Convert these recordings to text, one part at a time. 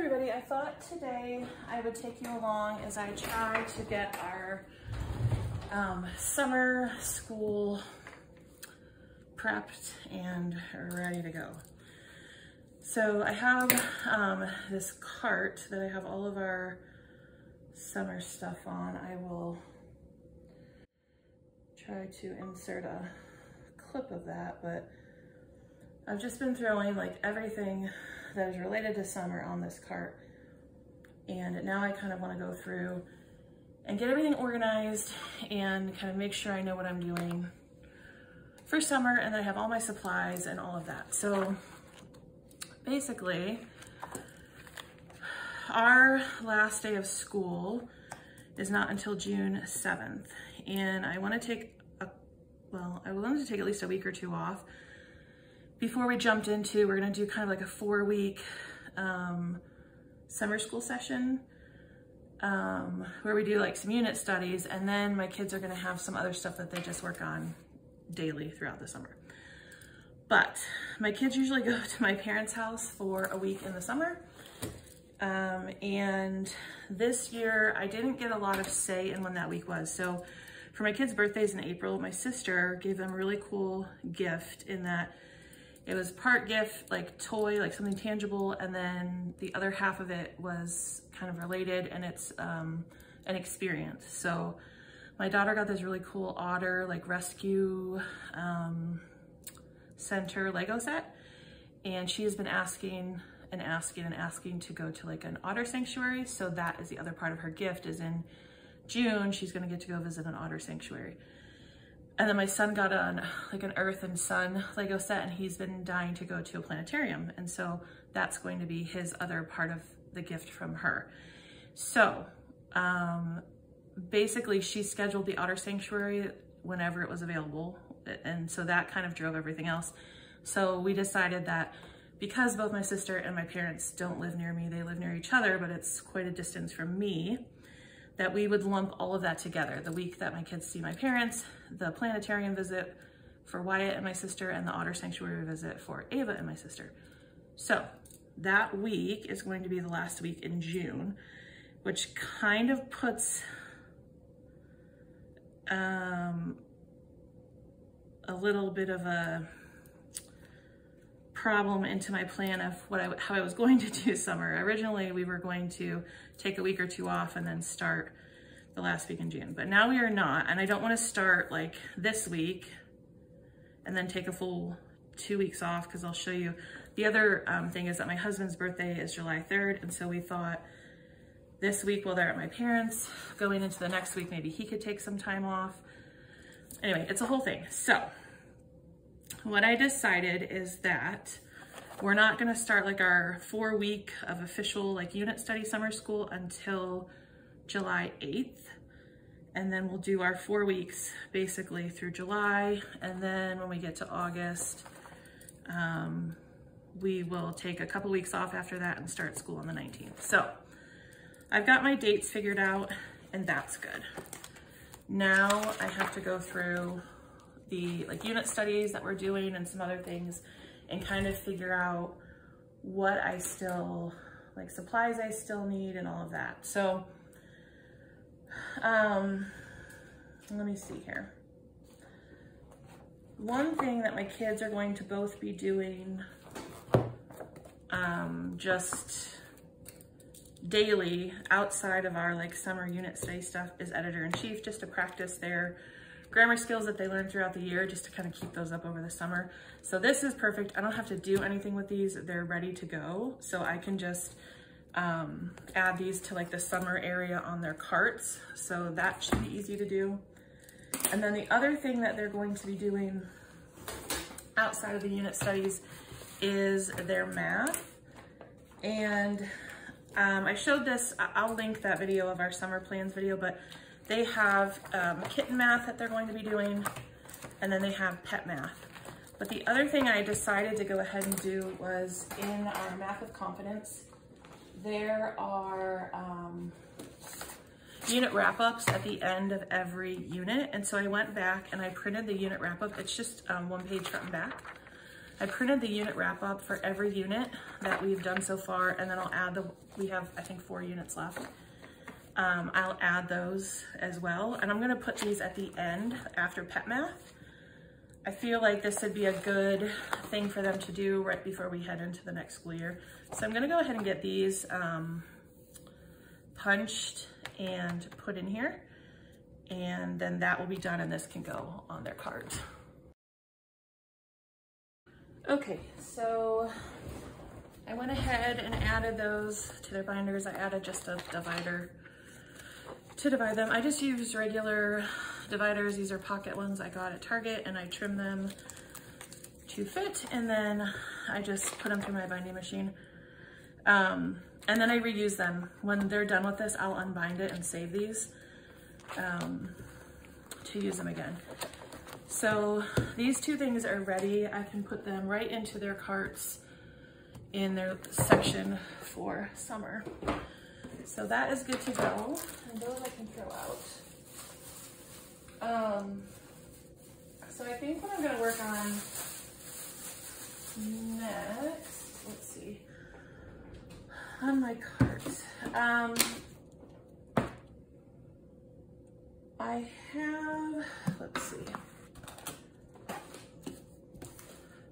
everybody, I thought today I would take you along as I try to get our summer school prepped and ready to go. So I have this cart that I have all of our summer stuff on. I will try to insert a clip of that, but I've just been throwing like everything that is related to summer on this cart. And now I kind of want to go through and get everything organized and kind of make sure I know what I'm doing for summer and that I have all my supplies and all of that. So basically, our last day of school is not until June 7th. And I want to take I wanted to take at least a week or two off before we jumped into, we're gonna do kind of like a 4-week summer school session where we do like some unit studies, and then my kids are gonna have some other stuff that they just work on daily throughout the summer. But my kids usually go to my parents' house for a week in the summer. And this year I didn't get a lot of say in when that week was. So for my kids' birthdays in April, my sister gave them a really cool gift in that it was part gift, like toy, like something tangible, and then the other half of it was kind of related, and it's an experience. So my daughter got this really cool otter, like rescue center Lego set, and she has been asking and asking and asking to go to like an otter sanctuary. So that is the other part of her gift, is in June, she's gonna get to go visit an otter sanctuary. And then my son got like an Earth and Sun Lego set, and he's been dying to go to a planetarium. And so that's going to be his other part of the gift from her. So basically she scheduled the otter sanctuary whenever it was available. And so that kind of drove everything else. So we decided that because both my sister and my parents don't live near me, they live near each other, but it's quite a distance from me, that we would lump all of that together. The week that my kids see my parents, the planetarium visit for Wyatt and my sister, and the otter sanctuary visit for Ava and my sister. So that week is going to be the last week in June, which kind of puts a little bit of a problem into my plan of how I was going to do summer. Originally, we were going to take a week or two off and then start the last week in June, but now we are not. And I don't want to start like this week and then take a full 2 weeks off, because I'll show you. The other thing is that my husband's birthday is July 3rd. And so we thought this week while they're at my parents, going into the next week, maybe he could take some time off. Anyway, it's a whole thing. So what I decided is that we're not gonna start like our 4-week of official like unit study summer school until July 8th. And then we'll do our 4 weeks basically through July. And then when we get to August, we will take a couple weeks off after that and start school on the 19th. So I've got my dates figured out, and that's good. Now I have to go through the like unit studies that we're doing and some other things and kind of figure out what I still, like supplies I still need and all of that. So let me see here. One thing that my kids are going to both be doing just daily outside of our like summer unit study stuff is editor-in-chief, just to practice their grammar skills that they learn throughout the year, just to kind of keep those up over the summer. So this is perfect. I don't have to do anything with these. They're ready to go. So I can just add these to like the summer area on their carts. So that should be easy to do. And then the other thing that they're going to be doing outside of the unit studies is their math. And I showed this, I'll link that video of our summer plans video, but they have kitten math that they're going to be doing, and then they have pet math. But the other thing I decided to go ahead and do was in our Math with Confidence, there are unit wrap-ups at the end of every unit. And so I went back and I printed the unit wrap-up. It's just 1 page front and back. I printed the unit wrap up for every unit that we've done so far, and then I'll add we have, I think, 4 units left. I'll add those as well. And I'm gonna put these at the end after pet math. I feel like this would be a good thing for them to do right before we head into the next school year. So I'm gonna go ahead and get these punched and put in here. And then that will be done and this can go on their cart. Okay, so I went ahead and added those to their binders. I added just a divider to divide them. I just use regular dividers. These are pocket ones I got at Target, and I trim them to fit, and then I just put them through my binding machine. And then I reuse them. When they're done with this, I'll unbind it and save these to use them again. So these 2 things are ready. I can put them right into their carts in their section for summer. So that is good to go, and those I can throw out. So I think what I'm gonna work on next, let's see, on my cart. I have, let's see,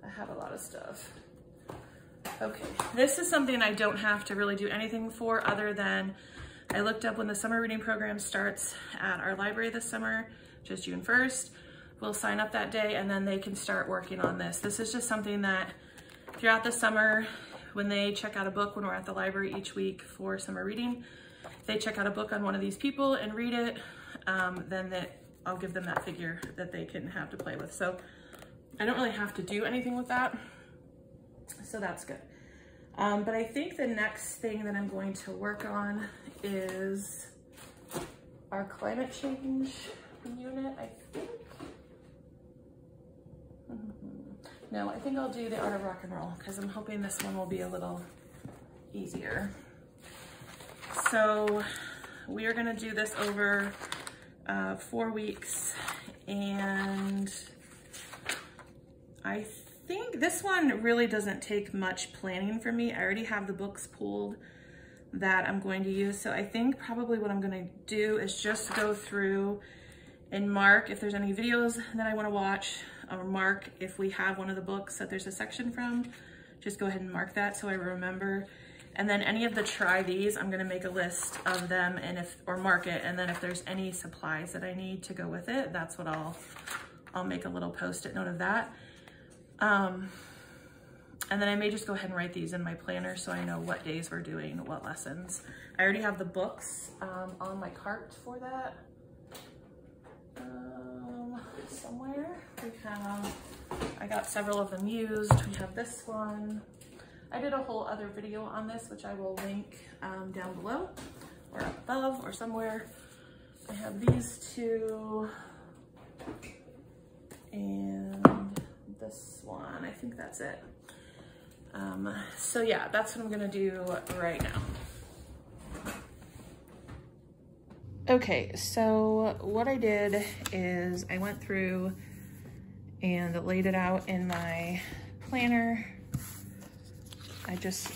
I have a lot of stuff. Okay, this is something I don't have to really do anything for other than I looked up when the summer reading program starts at our library this summer, just June 1st. We'll sign up that day and then they can start working on this. This is just something that throughout the summer, when they check out a book, when we're at the library each week for summer reading, they check out a book on one of these people and read it, then I'll give them that figure that they can have to play with. So I don't really have to do anything with that. So that's good. But I think the next thing that I'm going to work on is our climate change unit, I think. No, I think I'll do the Art of Rock and Roll because I'm hoping this one will be a little easier. So we are gonna do this over 4 weeks, and I think this one really doesn't take much planning for me. I already have the books pulled that I'm going to use. So I think probably what I'm gonna do is just go through and mark if there's any videos that I wanna watch, or mark if we have one of the books that there's a section from, just go ahead and mark that so I remember. And then any of the try these, I'm gonna make a list of them and or mark it. And then if there's any supplies that I need to go with it, that's what I'll make a little post-it note of that. And then I may just go ahead and write these in my planner so I know what days we're doing what lessons. I already have the books on my cart for that. Somewhere I got several of them used. We have this one. I did a whole other video on this, which I will link down below or up above or somewhere. I have these 2 and this one. I think that's it. So yeah, that's what I'm gonna do right now. Okay, so what I did is I went through and laid it out in my planner. I just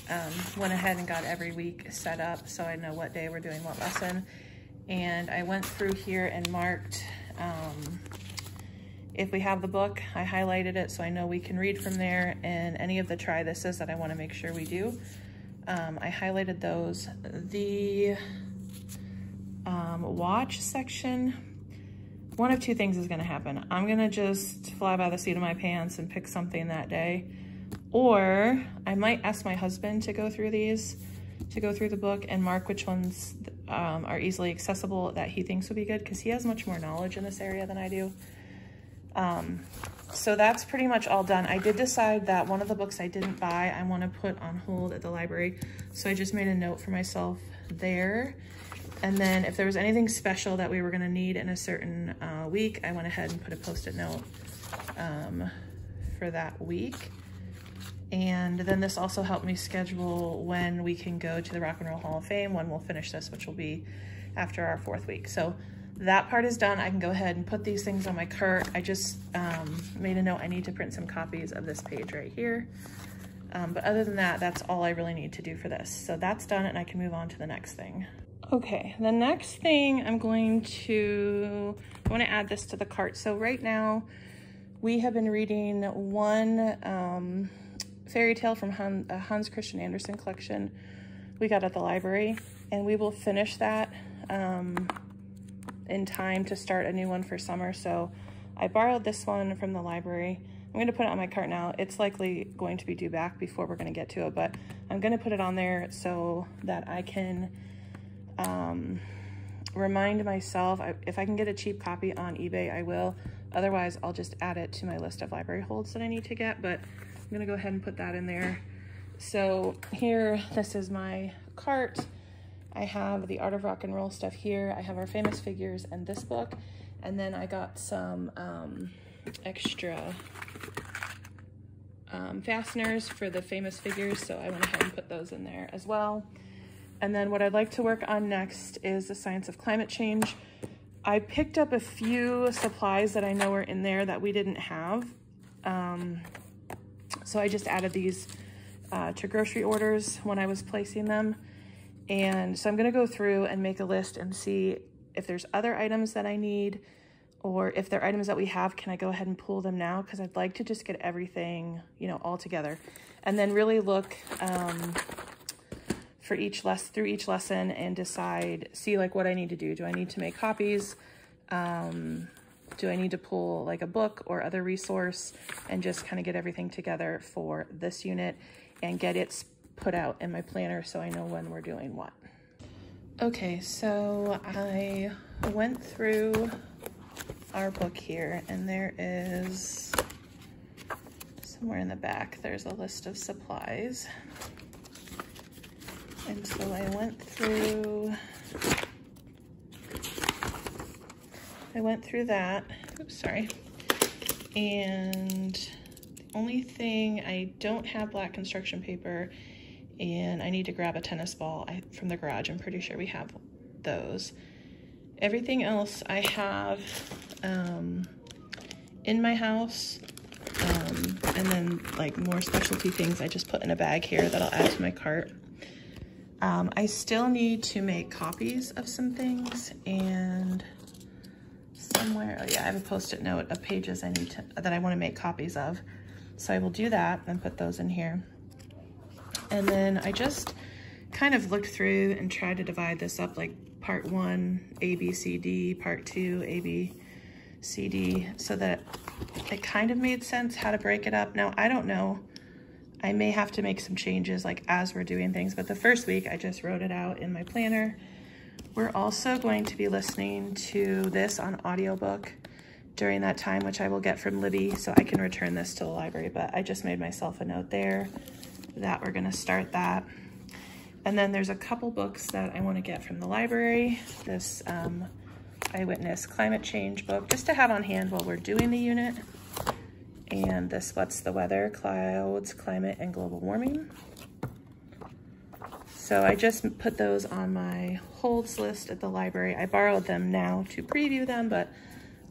went ahead and got every week set up so I know what day we're doing what lesson. And I went through here and marked if we have the book, I highlighted it so I know we can read from there, and any of the try thises that I want to make sure we do, I highlighted those. The watch section, one of 2 things is going to happen. I'm going to just fly by the seat of my pants and pick something that day, or I might ask my husband to go through these, to go through the book and mark which ones are easily accessible that he thinks would be good, because he has much more knowledge in this area than I do. So that's pretty much all done. I did decide that one of the books I didn't buy, I want to put on hold at the library. So I just made a note for myself there. And then if there was anything special that we were going to need in a certain week, I went ahead and put a post-it note for that week. And then this also helped me schedule when we can go to the Rock and Roll Hall of Fame, when we'll finish this, which will be after our 4th week. So that part is done. I can go ahead and put these things on my cart. I just made a note, I need to print some copies of this page right here. But other than that, that's all I really need to do for this. So that's done and I can move on to the next thing. Okay, the next thing I want to add this to the cart. So right now we have been reading one fairy tale from Hans Christian Andersen collection we got at the library, and we will finish that in time to start a new one for summer. So I borrowed this one from the library. I'm going to put it on my cart now. It's likely going to be due back before we're going to get to it, but I'm going to put it on there so that I can remind myself. If I can get a cheap copy on eBay, I will. Otherwise, I'll just add it to my list of library holds that I need to get, but I'm going to go ahead and put that in there. So here, this is my cart. I have the Art of Rock and Roll stuff here. I have our famous figures and this book. And then I got some extra fasteners for the famous figures, so I went ahead and put those in there as well. And then what I'd like to work on next is the science of climate change. I picked up a few supplies that I know are in there that we didn't have. So I just added these to grocery orders when I was placing them. And so I'm gonna go through and make a list and see if there's other items that I need, or if they're items that we have, can I go ahead and pull them now? Because I'd like to just get everything, you know, all together. And then really look through each lesson and decide, see like what I need to do. Do I need to make copies? Do I need to pull like a book or other resource and just kind of get everything together for this unit and get it put out in my planner so I know when we're doing what. Okay, so I went through our book here, and there is, somewhere in the back, there's a list of supplies. And so I went through that, oops, sorry. And the only thing, I don't have black construction paper, and I need to grab a tennis ball from the garage. I'm pretty sure we have those. Everything else I have in my house, and then like more specialty things I just put in a bag here that I'll add to my cart. I still need to make copies of some things, and somewhere, oh yeah, I have a post-it note of pages that I want to make copies of. So I will do that and put those in here. And then I just kind of looked through and tried to divide this up, like part 1, A, B, C, D, part 2, A, B, C, D, so that it kind of made sense how to break it up. Now, I don't know. I may have to make some changes like as we're doing things, but the first week I just wrote it out in my planner. We're also going to be listening to this on audiobook during that time, which I will get from Libby, so I can return this to the library, but I just made myself a note there that we're gonna start that. And then there's a couple books that I wanna get from the library. This Eyewitness Climate Change book, just to have on hand while we're doing the unit. And this What's the Weather? Clouds, Climate, and Global Warming. So I just put those on my holds list at the library. I borrowed them now to preview them, but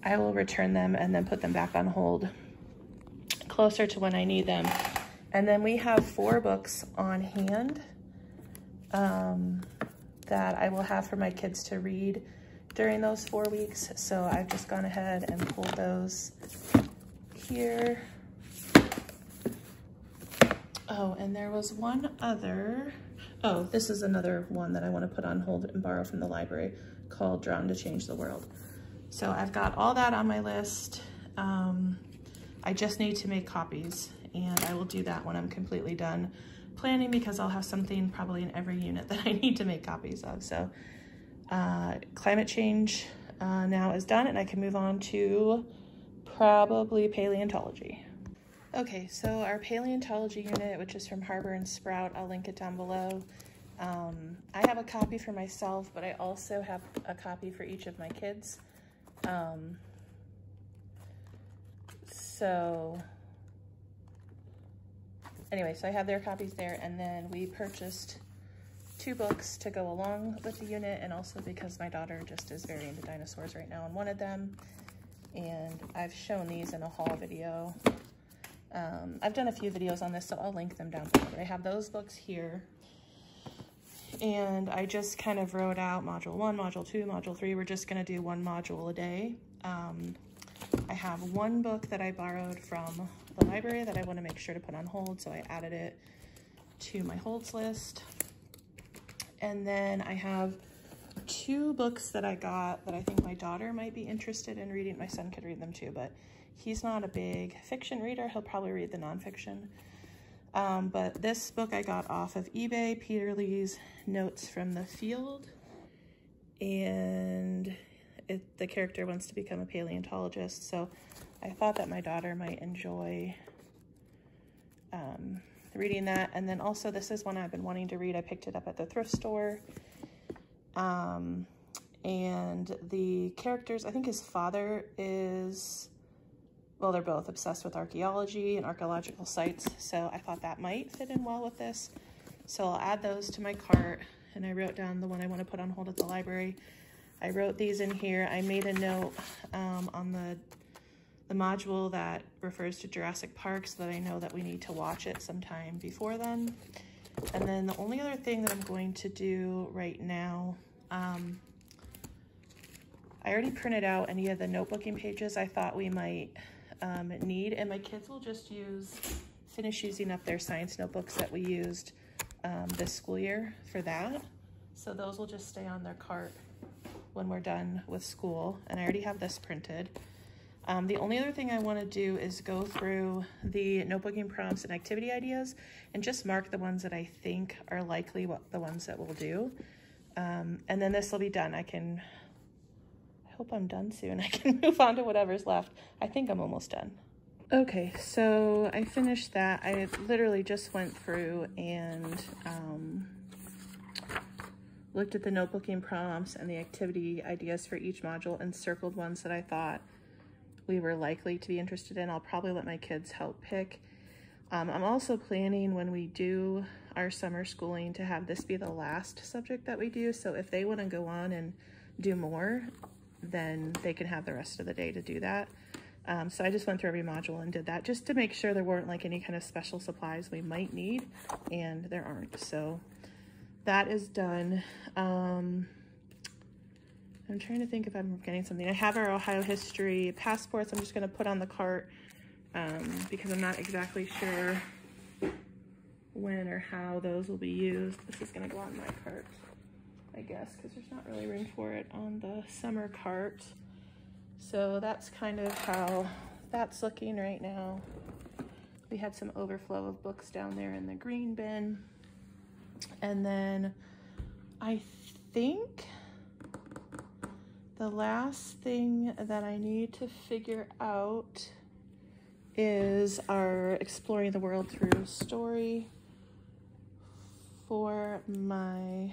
I will return them and then put them back on hold closer to when I need them. And then we have 4 books on hand that I will have for my kids to read during those 4 weeks. So I've just gone ahead and pulled those here. Oh, and there was one other. Oh, this is another one that I want to put on hold and borrow from the library called Drawn to Change the World. So I've got all that on my list. I just need to make copies, and I will do that when I'm completely done planning, because I'll have something probably in every unit that I need to make copies of. So climate change now is done, and I can move on to probably paleontology. Okay, so our paleontology unit, which is from Harbor and Sprout, I'll link it down below. I have a copy for myself, but I also have a copy for each of my kids. So anyway, so I have their copies there, and then we purchased 2 books to go along with the unit, and also because my daughter just is very into dinosaurs right now and wanted them. And I've shown these in a haul video. I've done a few videos on this, so I'll link them down below. But I have those books here. And I just kind of wrote out module 1, module 2, module 3. We're just gonna do 1 module a day. I have 1 book that I borrowed from the library that I wanna make sure to put on hold, so I added it to my holds list. And then I have 2 books that I got that I think my daughter might be interested in reading. My son could read them too, but he's not a big fiction reader. He'll probably read the nonfiction. But this book I got off of eBay, Peter Lee's Notes from the Field. And the character wants to become a paleontologist. So I thought that my daughter might enjoy reading that. And then also this is one I've been wanting to read. I picked it up at the thrift store. And the characters, I think his father is, well, they're both obsessed with archaeology and archaeological sites, so I thought that might fit in well with this. So I'll add those to my cart, and I wrote down the one I want to put on hold at the library. I wrote these in here. I made a note on the module that refers to Jurassic Park so that I know that we need to watch it sometime before then. And then the only other thing that I'm going to do right now, I already printed out any of the notebooking pages I thought we might need, and my kids will just finish using up their science notebooks that we used this school year for that. So those will just stay on their cart when we're done with school, and I already have this printed. The only other thing I want to do is go through the notebooking prompts and activity ideas and just mark the ones that I think are likely the ones that we'll do. And then this will be done. I hope I'm done soon. I can move on to whatever's left. I think I'm almost done. Okay, so I finished that. I literally just went through and looked at the notebooking prompts and the activity ideas for each module and circled ones that I thought we were likely to be interested in. I'll probably let my kids help pick. I'm also planning when we do our summer schooling to have this be the last subject that we do. So if they want to go on and do more, then they can have the rest of the day to do that. So I just went through every module and did that just to make sure there weren't like any kind of special supplies we might need, and there aren't. So that is done. I'm trying to think if I'm forgetting something. I have our Ohio history passports. I'm just going to put on the cart because I'm not exactly sure when or how those will be used. This is going to go on my cart, I guess, because there's not really room for it on the summer cart. So that's kind of how that's looking right now. We had some overflow of books down there in the green bin. And then I think the last thing that I need to figure out is our Exploring the World Through story for my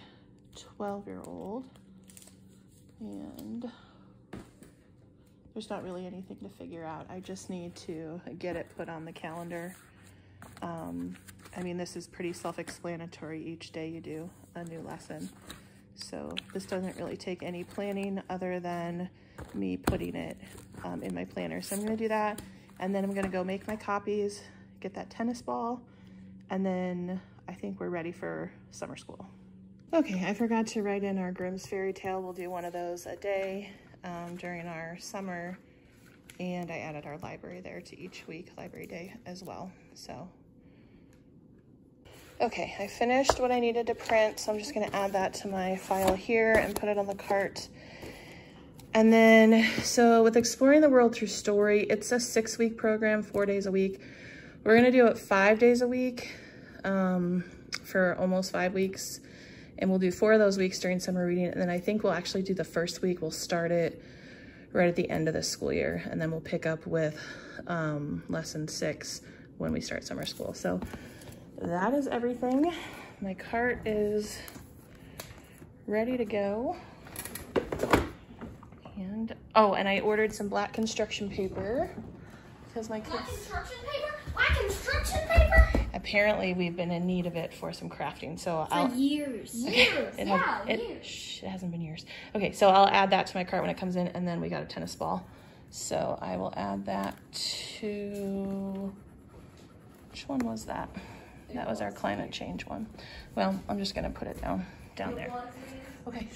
12-year-old. And there's not really anything to figure out. I just need to get it put on the calendar. I mean, this is pretty self-explanatory. Each day you do a new lesson. So this doesn't really take any planning other than me putting it in my planner. So I'm gonna do that, and then I'm gonna go make my copies, get that tennis ball, and then I think we're ready for summer school. Okay, I forgot to write in our Grimm's fairy tale. We'll do one of those a day during our summer, and I added our library there to each week, library day as well. So okay, I finished what I needed to print, so I'm just gonna add that to my file here and put it on the cart. And then, so with Exploring the World Through Story, it's a 6-week program, 4 days a week. We're gonna do it 5 days a week for almost 5 weeks. And we'll do 4 of those weeks during summer reading. And then I think we'll actually do the first week. We'll start it right at the end of the school year. And then we'll pick up with lesson 6 when we start summer school. So that is everything. My cart is ready to go. And, oh, and I ordered some black construction paper because my kids... Black construction paper? Black construction paper? Apparently we've been in need of it for some crafting, so for years. Years. It hasn't been years. Okay, so I'll add that to my cart when it comes in, and then we got a tennis ball. So I will add that to, which one was that? That was our climate change one. Well, I'm just gonna put it down there. Okay,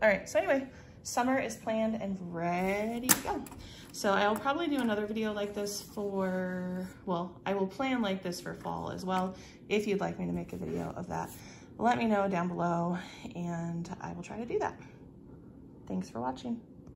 all right, so anyway, summer is planned and ready to go. So I'll probably do another video like this for, well, I will plan like this for fall as well. If you'd like me to make a video of that, let me know down below and I will try to do that. Thanks for watching.